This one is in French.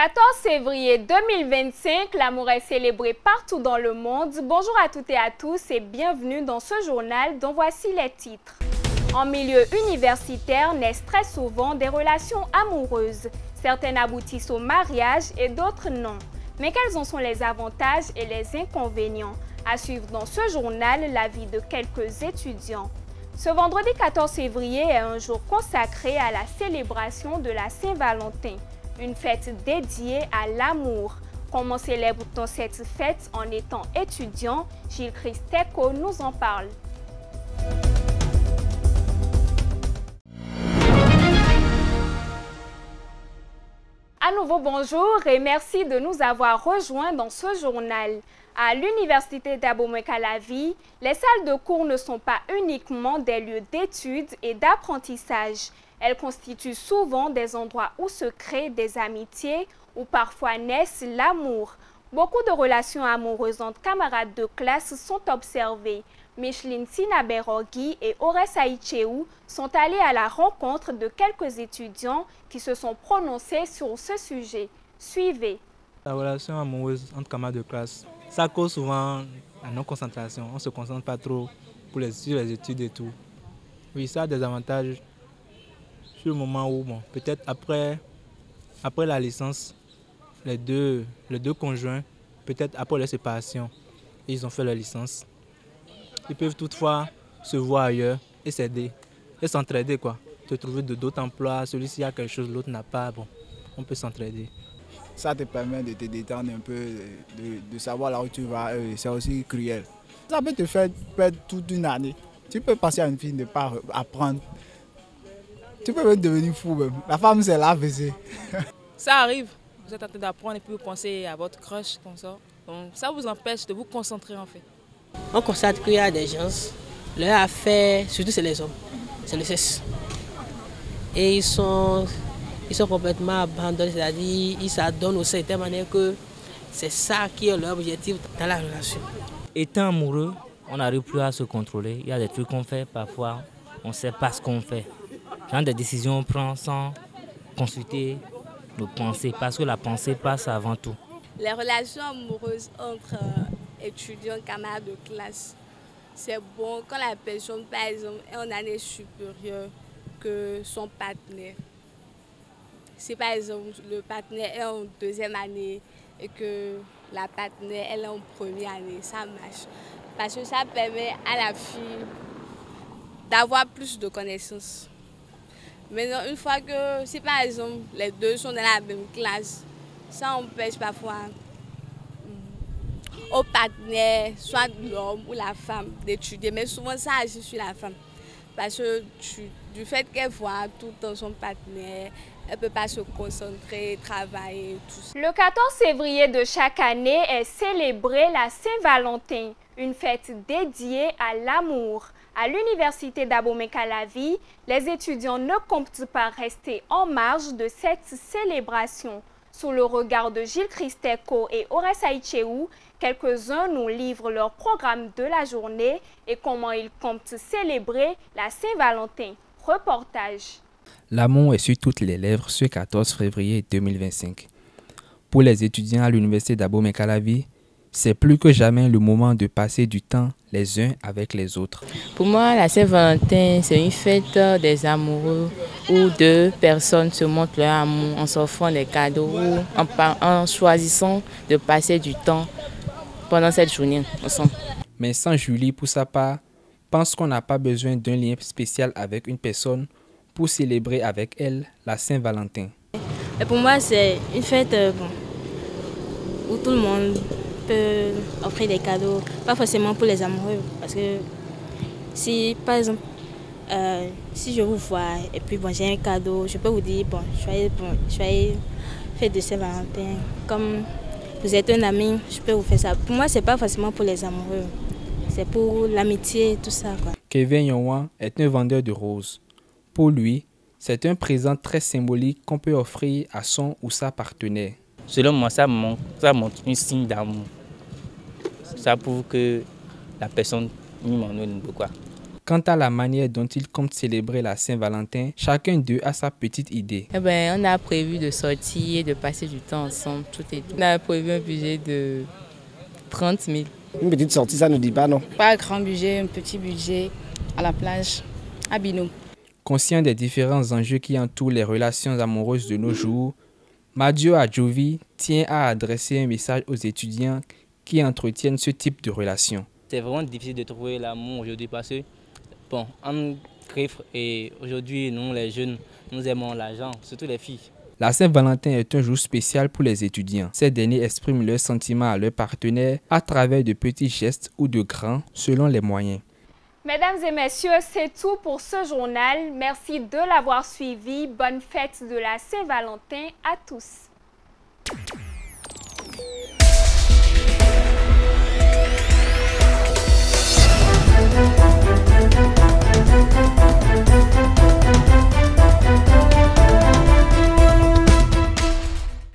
14 février 2025, l'amour est célébré partout dans le monde. Bonjour à toutes et à tous et bienvenue dans ce journal dont voici les titres. En milieu universitaire naissent très souvent des relations amoureuses. Certaines aboutissent au mariage et d'autres non. Mais quels en sont les avantages et les inconvénients? À suivre dans ce journal l'avis de quelques étudiants. Ce vendredi 14 février est un jour consacré à la célébration de la Saint-Valentin. Une fête dédiée à l'amour. Comment célèbre-t-on cette fête en étant étudiant? Gilles Christeco nous en parle. À nouveau, bonjour et merci de nous avoir rejoints dans ce journal. À l'Université d'Abomey-Calavi, les salles de cours ne sont pas uniquement des lieux d'études et d'apprentissage. Elles constituent souvent des endroits où se créent des amitiés, où parfois naissent l'amour. Beaucoup de relations amoureuses entre camarades de classe sont observées. Micheline Sinaberogui et Ores Aïcheou sont allés à la rencontre de quelques étudiants qui se sont prononcés sur ce sujet. Suivez. La relation amoureuse entre camarades de classe, ça cause souvent la non-concentration. On ne se concentre pas trop sur les études et tout. Oui, ça a des avantages sur le moment où, peut-être après la licence, les deux conjoints, peut-être après leur séparation, ils ont fait leur licence. Ils peuvent toutefois se voir ailleurs et s'aider, et s'entraider quoi. Se trouver d'autres emplois, celui-ci a quelque chose, l'autre n'a pas, on peut s'entraider. Ça te permet de te détendre un peu, de savoir là où tu vas, c'est aussi cruel. Ça peut te faire perdre toute une année. Tu peux passer à une fille de ne pas apprendre. Tu peux même devenir fou même. La femme c'est l'AVC. Ça arrive, vous êtes en train d'apprendre et puis vous pensez à votre crush comme ça. Donc ça vous empêche de vous concentrer en fait. On constate qu'il y a des gens, leur affaire, surtout c'est les hommes, c'est le sexe. Et ils sont complètement abandonnés, c'est-à-dire ils s'adonnent aussi de telle manière que c'est ça qui est leur objectif dans la relation. Étant amoureux, on n'arrive plus à se contrôler. Il y a des trucs qu'on fait, parfois on ne sait pas ce qu'on fait. Genre des décisions on prend sans consulter nos pensées, parce que la pensée passe avant tout. Les relations amoureuses entre étudiants, camarades de classe, c'est bon quand la personne, par exemple, est en année supérieure que son partenaire. Si par exemple le partenaire est en deuxième année et que la partenaire elle est en première année, ça marche. Parce que ça permet à la fille d'avoir plus de connaissances. Maintenant, une fois que, si par exemple les deux sont dans la même classe, ça empêche parfois au partenaire, soit l'homme ou la femme, d'étudier. Mais souvent ça agit sur la femme. Parce que du fait qu'elle voit tout le temps son partenaire, elle ne peut pas se concentrer, travailler, tout ça. Le 14 février de chaque année est célébrée la Saint-Valentin, une fête dédiée à l'amour. À l'Université d'Abomey-Calavi, les étudiants ne comptent pas rester en marge de cette célébration. Sous le regard de Gilles Christeco et Ores Aïcheou, quelques-uns nous livrent leur programme de la journée et comment ils comptent célébrer la Saint-Valentin. Reportage. L'amour est sur toutes les lèvres ce 14 février 2025. Pour les étudiants à l'Université d'Abomey-Calavi, c'est plus que jamais le moment de passer du temps les uns avec les autres. Pour moi, la Saint-Valentin, c'est une fête des amoureux où deux personnes se montrent leur amour en s'offrant des cadeaux ou en choisissant de passer du temps pendant cette journée ensemble. Mais sans Julie, pour sa part, pense qu'on n'a pas besoin d'un lien spécial avec une personne pour célébrer avec elle la Saint-Valentin. Et pour moi, c'est une fête où tout le monde peut offrir des cadeaux, pas forcément pour les amoureux, parce que si par exemple si je vous vois et puis j'ai un cadeau, je peux vous dire joyeux fête de Saint-Valentin, comme vous êtes un ami, je peux vous faire ça. Pour moi, c'est pas forcément pour les amoureux, c'est pour l'amitié, tout ça quoi. Kevin Yonwan est un vendeur de roses. Pour lui, c'est un présent très symbolique qu'on peut offrir à son ou sa partenaire. Selon moi, ça montre un signe d'amour. Ça prouve que la personne m'en donne beaucoup. Quant à la manière dont ils comptent célébrer la Saint-Valentin, chacun d'eux a sa petite idée. Eh ben, on a prévu de sortir et de passer du temps ensemble, tout et tout. On a prévu un budget de 30 000. Une petite sortie, ça ne dit pas non. Pas un grand budget, un petit budget à la plage, à Bino. Conscient des différents enjeux qui entourent les relations amoureuses de nos jours, Madio Adjovi tient à adresser un message aux étudiants qui entretiennent ce type de relations. C'est vraiment difficile de trouver l'amour aujourd'hui parce que, bon, en griffe et aujourd'hui, nous les jeunes, nous aimons l'argent, surtout les filles. La Saint-Valentin est un jour spécial pour les étudiants. Ces derniers expriment leurs sentiments à leurs partenaires à travers de petits gestes ou de grands, selon les moyens. Mesdames et messieurs, c'est tout pour ce journal. Merci de l'avoir suivi. Bonne fête de la Saint-Valentin à tous.